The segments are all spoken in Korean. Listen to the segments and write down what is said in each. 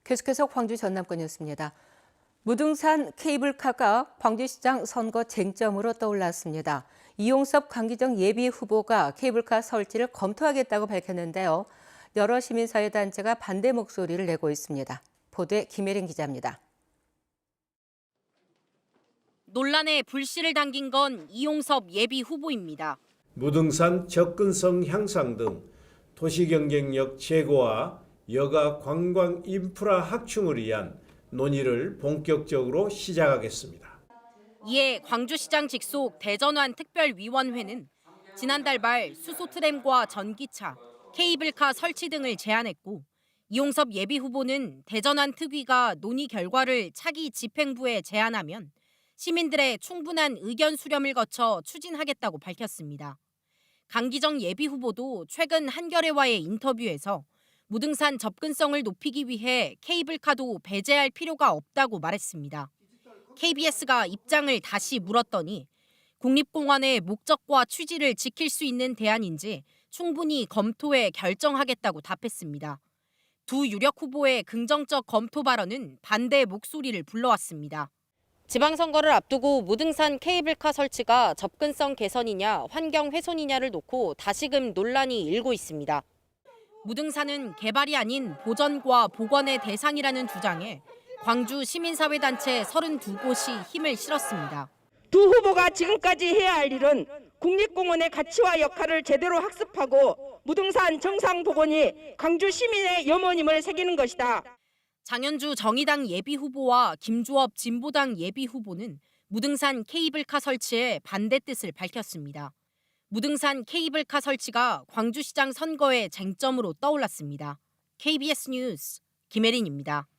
계속해서 광주 전남권이었습니다. 무등산 케이블카가 광주시장 선거 쟁점으로 떠올랐습니다. 이용섭 강기정 예비 후보가 케이블카 설치를 검토하겠다고 밝혔는데요. 여러 시민사회단체가 반대 목소리를 내고 있습니다. 보도에 김혜린 기자입니다. 논란에 불씨를 당긴 건 이용섭 예비 후보입니다. 무등산 접근성 향상 등 도시 경쟁력 제고와 여가 관광 인프라 확충을 위한 논의를 본격적으로 시작하겠습니다. 이에 광주시장 직속 대전환 특별위원회는 지난달 말 수소트램과 전기차, 케이블카 설치 등을 제안했고 이용섭 예비 후보는 대전환 특위가 논의 결과를 차기 집행부에 제안하면 시민들의 충분한 의견 수렴을 거쳐 추진하겠다고 밝혔습니다. 강기정 예비 후보도 최근 한겨레와의 인터뷰에서 무등산 접근성을 높이기 위해 케이블카도 배제할 필요가 없다고 말했습니다. KBS가 입장을 다시 물었더니 국립공원의 목적과 취지를 지킬 수 있는 대안인지 충분히 검토해 결정하겠다고 답했습니다. 두 유력 후보의 긍정적 검토 발언은 반대 목소리를 불러왔습니다. 지방선거를 앞두고 무등산 케이블카 설치가 접근성 개선이냐 환경 훼손이냐를 놓고 다시금 논란이 일고 있습니다. 무등산은 개발이 아닌 보전과 복원의 대상이라는 주장에 광주 시민사회단체 32곳이 힘을 실었습니다. 두 후보가 지금까지 해야 할 일은 국립공원의 가치와 역할을 제대로 학습하고 무등산 정상 복원이 광주 시민의 염원임을 새기는 것이다. 장현주 정의당 예비 후보와 김주업 진보당 예비 후보는 무등산 케이블카 설치에 반대 뜻을 밝혔습니다. 무등산 케이블카 설치가 광주시장 선거의 쟁점으로 떠올랐습니다. KBS 뉴스 김혜린입니다.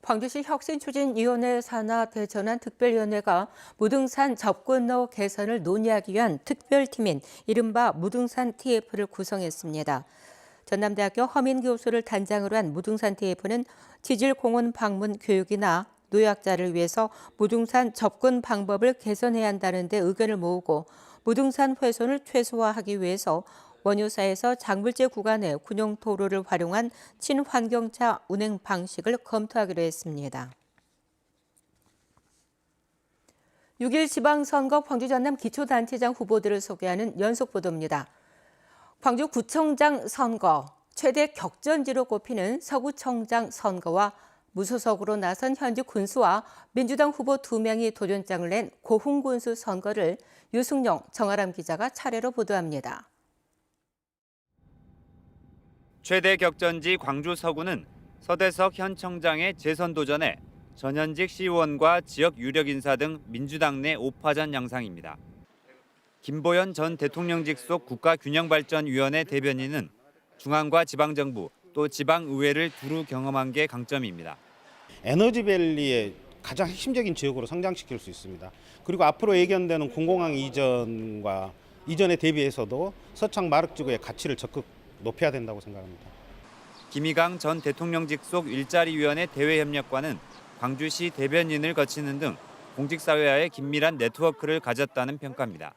광주시 혁신추진위원회 산하 대전환 특별위원회가 무등산 접근로 개선을 논의하기 위한 특별팀인 이른바 무등산 TF를 구성했습니다. 전남대학교 허민 교수를 단장으로 한 무등산 TF는 지질공원 방문 교육이나 노약자를 위해서 무등산 접근 방법을 개선해야 한다는 데 의견을 모으고 무등산 훼손을 최소화하기 위해서 원효사에서 장물제 구간의 군용 도로를 활용한 친환경차 운행 방식을 검토하기로 했습니다. 6일 지방선거 광주 전남 기초단체장 후보들을 소개하는 연속보도입니다. 광주구청장 선거, 최대 격전지로 꼽히는 서구청장 선거와 무소속으로 나선 현직 군수와 민주당 후보 2명이 도전장을 낸 고흥군수 선거를 유승용, 정아람 기자가 차례로 보도합니다. 최대 격전지 광주 서구는 서대석 현 청장의 재선 도전에 전현직 시의원과 지역 유력 인사 등 민주당 내 오파전 양상입니다. 김보연 전 대통령 직속 국가균형발전위원회 대변인은 중앙과 지방정부 또 지방의회를 두루 경험한 게 강점입니다. 에너지밸리의 가장 핵심적인 지역으로 성장시킬 수 있습니다. 그리고 앞으로 예견되는 공공항 이전에 대비해서도 서창 마륵지구의 가치를 적극 높여야 된다고 생각합니다. 김희강 전 대통령 직속 일자리위원회 대외협력과는 광주시 대변인을 거치는 등 공직사회와의 긴밀한 네트워크를 가졌다는 평가입니다.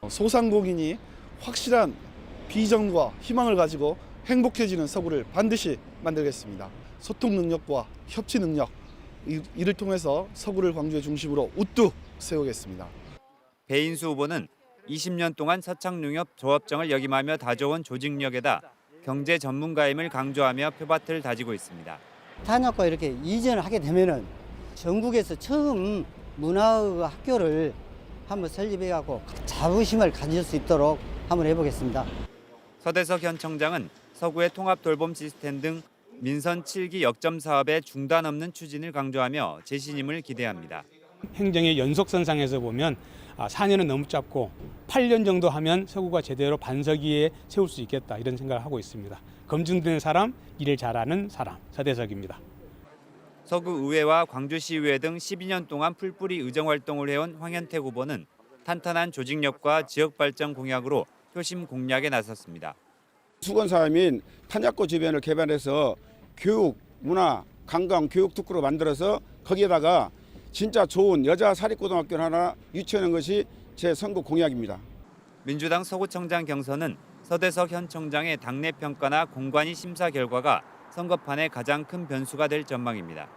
소상공인이 확실한 비전과 희망을 가지고 행복해지는 서구를 반드시 만들겠습니다. 소통 능력과 협치 능력, 이를 통해서 서구를 광주의 중심으로 우뚝 세우겠습니다. 배인수 후보는 20년 동안 서창농협 조합장을 역임하며 다져온 조직력에다 경제 전문가임을 강조하며 표밭을 다지고 있습니다. 단역과 이렇게 이전을 하게 되면은 전국에서 처음 문화학교를 한번 설립해갖고 자부심을 가질 수 있도록 한번 해보겠습니다. 서대석 현 청장은 서구의 통합 돌봄 시스템 등 민선 7기 역점 사업의 중단 없는 추진을 강조하며 재신임을 기대합니다. 행정의 연속선상에서 보면 4년은 너무 짧고 8년 정도 하면 서구가 제대로 반석위에 세울 수 있겠다 이런 생각을 하고 있습니다. 검증된 사람, 일을 잘하는 사람, 서대석입니다. 서구의회와 광주시의회 등 12년 동안 풀뿌리 의정활동을 해온 황현택 후보는 탄탄한 조직력과 지역발전 공약으로 표심 공략에 나섰습니다. 수건사회 및 탄약고 주변을 개발해서 교육, 문화, 관광, 교육 특구로 만들어서 거기에다가 진짜 좋은 여자 사립고등학교를 하나 유치하는 것이 제 선거 공약입니다. 민주당 서구청장 경선은 서대석 현 청장의 당내 평가나 공관위 심사 결과가 선거판의 가장 큰 변수가 될 전망입니다.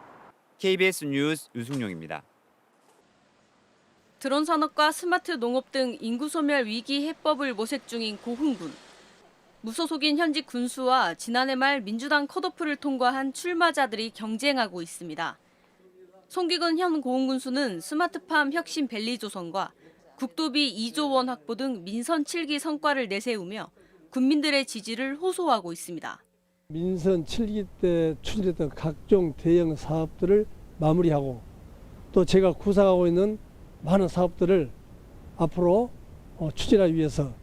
KBS 뉴스 유승용입니다. 드론 산업과 스마트 농업 등 인구 소멸 위기 해법을 모색 중인 고흥군. 무소속인 현직 군수와 지난해 말 민주당 컷오프를 통과한 출마자들이 경쟁하고 있습니다. 송기근 현 고흥군수는 스마트팜 혁신 밸리 조성과 국도비 2조 원 확보 등 민선 7기 성과를 내세우며 국민들의 지지를 호소하고 있습니다. 민선 7기 때 추진했던 각종 대형 사업들을 마무리하고 또 제가 구상하고 있는 많은 사업들을 앞으로 추진하기 위해서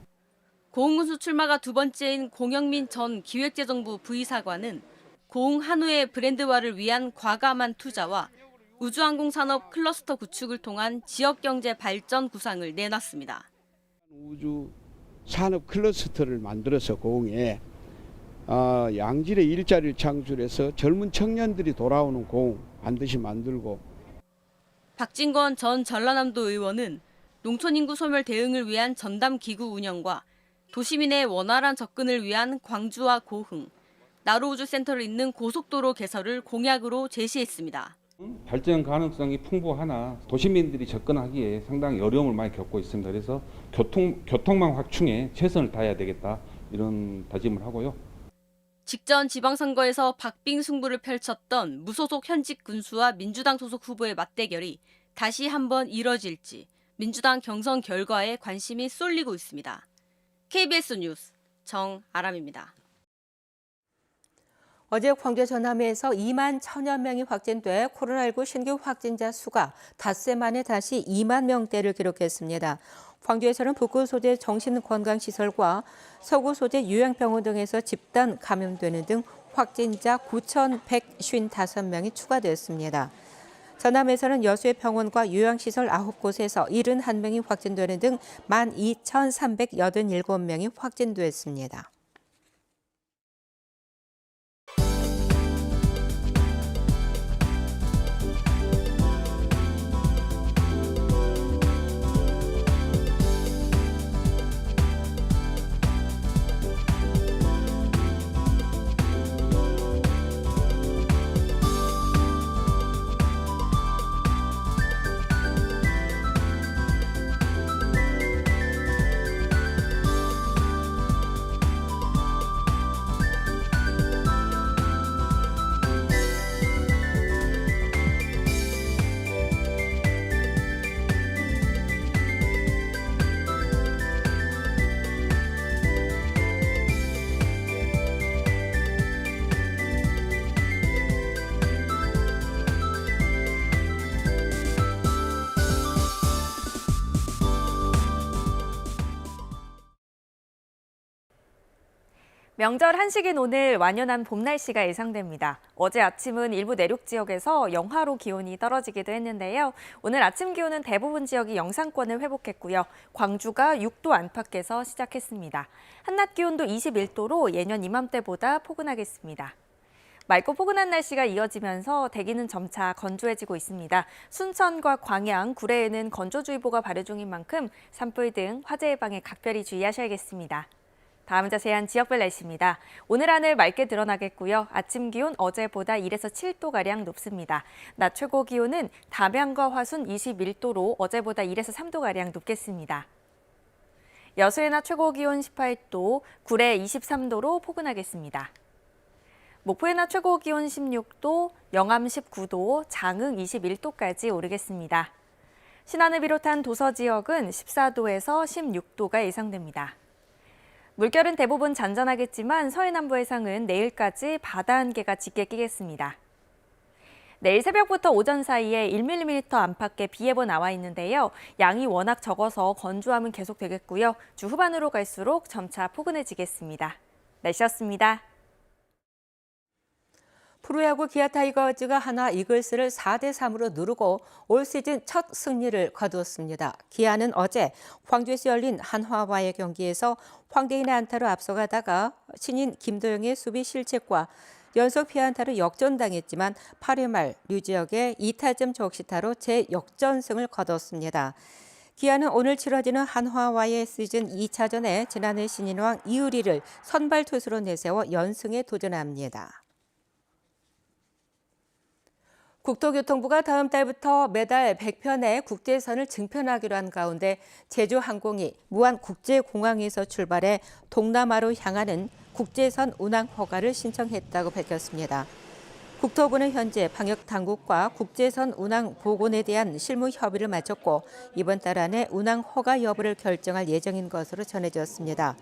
고흥군수 출마가 두 번째인 공영민 전 기획재정부 부의사관은 고흥 한우의 브랜드화를 위한 과감한 투자와 우주항공산업 클러스터 구축을 통한 지역경제 발전 구상을 내놨습니다. 우주 산업 클러스터를 만들어서 고흥에 양질의 일자리를 창출해서 젊은 청년들이 돌아오는 고흥 반드시 만들고. 박진권 전 전라남도 의원은 농촌 인구 소멸 대응을 위한 전담 기구 운영과 도시민의 원활한 접근을 위한 광주와 고흥, 나로우주센터를 잇는 고속도로 개설을 공약으로 제시했습니다. 발전 가능성이 풍부하나 도시민들이 접근하기에 상당히 어려움을 많이 겪고 있습니다. 그래서 교통망 확충에 최선을 다해야 되겠다 이런 다짐을 하고요. 직전 지방선거에서 박빙 승부를 펼쳤던 무소속 현직 군수와 민주당 소속 후보의 맞대결이 다시 한번 이뤄질지 민주당 경선 결과에 관심이 쏠리고 있습니다. KBS 뉴스 정아람입니다. 어제 광주 전남에서 2만 1,000여 명이 확진돼 코로나19 신규 확진자 수가 닷새 만에 다시 2만 명대를 기록했습니다. 광주에서는 북구 소재 정신건강시설과 서구 소재 요양병원 등에서 집단 감염되는 등 확진자 9,155명이 추가됐습니다. 전남에서는 여수의 병원과 요양시설 9곳에서 71명이 확진되는 등 12,387명이 확진됐습니다. 명절 한식인 오늘 완연한 봄 날씨가 예상됩니다. 어제 아침은 일부 내륙 지역에서 영하로 기온이 떨어지기도 했는데요. 오늘 아침 기온은 대부분 지역이 영상권을 회복했고요. 광주가 6도 안팎에서 시작했습니다. 한낮 기온도 21도로 예년 이맘때보다 포근하겠습니다. 맑고 포근한 날씨가 이어지면서 대기는 점차 건조해지고 있습니다. 순천과 광양, 구례에는 건조주의보가 발효 중인 만큼 산불 등 화재 예방에 각별히 주의하셔야겠습니다. 다음 자세한 지역별 날씨입니다. 오늘 하늘 맑게 드러나겠고요. 아침 기온 어제보다 1에서 7도가량 높습니다. 낮 최고 기온은 담양과 화순 21도로 어제보다 1에서 3도가량 높겠습니다. 여수의 낮 최고 기온 18도, 구례 23도로 포근하겠습니다. 목포의 낮 최고 기온 16도, 영암 19도, 장흥 21도까지 오르겠습니다. 신안을 비롯한 도서 지역은 14도에서 16도가 예상됩니다. 물결은 대부분 잔잔하겠지만 서해남부 해상은 내일까지 바다 안개가 짙게 끼겠습니다. 내일 새벽부터 오전 사이에 1mm 안팎의 비 예보 나와 있는데요. 양이 워낙 적어서 건조함은 계속되겠고요. 주 후반으로 갈수록 점차 포근해지겠습니다. 날씨였습니다. 프로야구 기아 타이거즈가 하나 이글스를 4대3으로 누르고 올 시즌 첫 승리를 거두었습니다. 기아는 어제 광주에서 열린 한화와의 경기에서 황대인의 안타로 앞서가다가 신인 김도영의 수비 실책과 연속 피안타로 역전당했지만 8회 말 류지혁의 2타점 적시타로 재역전승을 거뒀습니다. 기아는 오늘 치러지는 한화와의 시즌 2차전에 지난해 신인왕 이의리를 선발 투수로 내세워 연승에 도전합니다. 국토교통부가 다음 달부터 매달 100편의 국제선을 증편하기로 한 가운데 제주항공이 무안국제공항에서 출발해 동남아로 향하는 국제선 운항 허가를 신청했다고 밝혔습니다. 국토부는 현재 방역당국과 국제선 운항 복원에 대한 실무 협의를 마쳤고 이번 달 안에 운항 허가 여부를 결정할 예정인 것으로 전해졌습니다.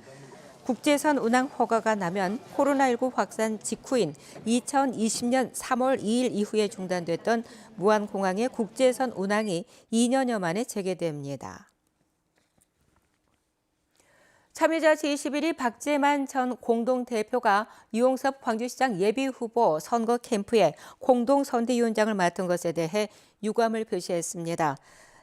국제선 운항 허가가 나면 코로나19 확산 직후인 2020년 3월 2일 이후에 중단됐던 무안공항의 국제선 운항이 2년여 만에 재개됩니다. 참여자 제21위 박재만 전 공동대표가 유홍섭 광주시장 예비후보 선거 캠프에 공동선대위원장을 맡은 것에 대해 유감을 표시했습니다.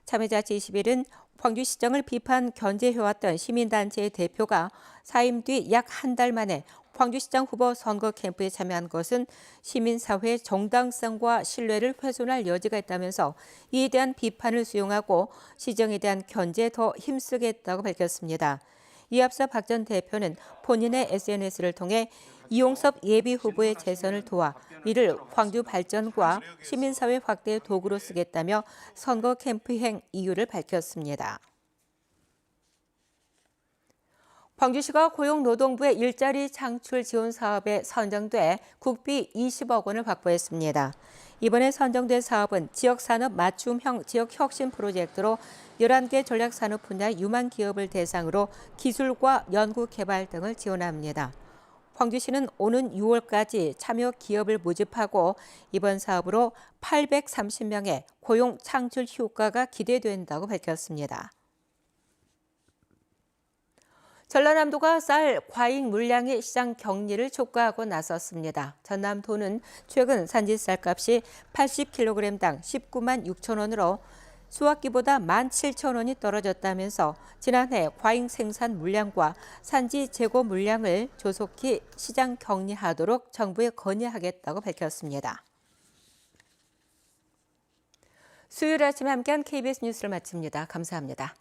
참여자 제21은 광주시정을 비판 견제해왔던 시민단체의 대표가 사임 뒤 약 한 달 만에 광주시장 후보 선거 캠프에 참여한 것은 시민사회의 정당성과 신뢰를 훼손할 여지가 있다면서 이에 대한 비판을 수용하고 시정에 대한 견제에 더 힘쓰겠다고 밝혔습니다. 이에 앞서 박 전 대표는 본인의 SNS를 통해 이용섭 예비후보의 재선을 도와 이를 광주 발전과 시민사회 확대의 도구로 쓰겠다며 선거 캠프행 이유를 밝혔습니다. 광주시가 고용노동부의 일자리 창출 지원 사업에 선정돼 국비 20억 원을 확보했습니다. 이번에 선정된 사업은 지역산업 맞춤형 지역혁신 프로젝트로 11개 전략산업 분야 유망 기업을 대상으로 기술과 연구개발 등을 지원합니다. 광주시는 오는 6월까지 참여 기업을 모집하고 이번 사업으로 830명의 고용 창출 효과가 기대된다고 밝혔습니다. 전라남도가 쌀 과잉 물량의 시장 격리를 촉구하고 나섰습니다. 전남도는 최근 산지 쌀값이 80kg당 19만 6천 원으로 수확기보다 17,000원이 떨어졌다면서 지난해 과잉 생산 물량과 산지 재고 물량을 조속히 시장 격리하도록 정부에 건의하겠다고 밝혔습니다. 수요일 아침에 함께한 KBS 뉴스를 마칩니다. 감사합니다.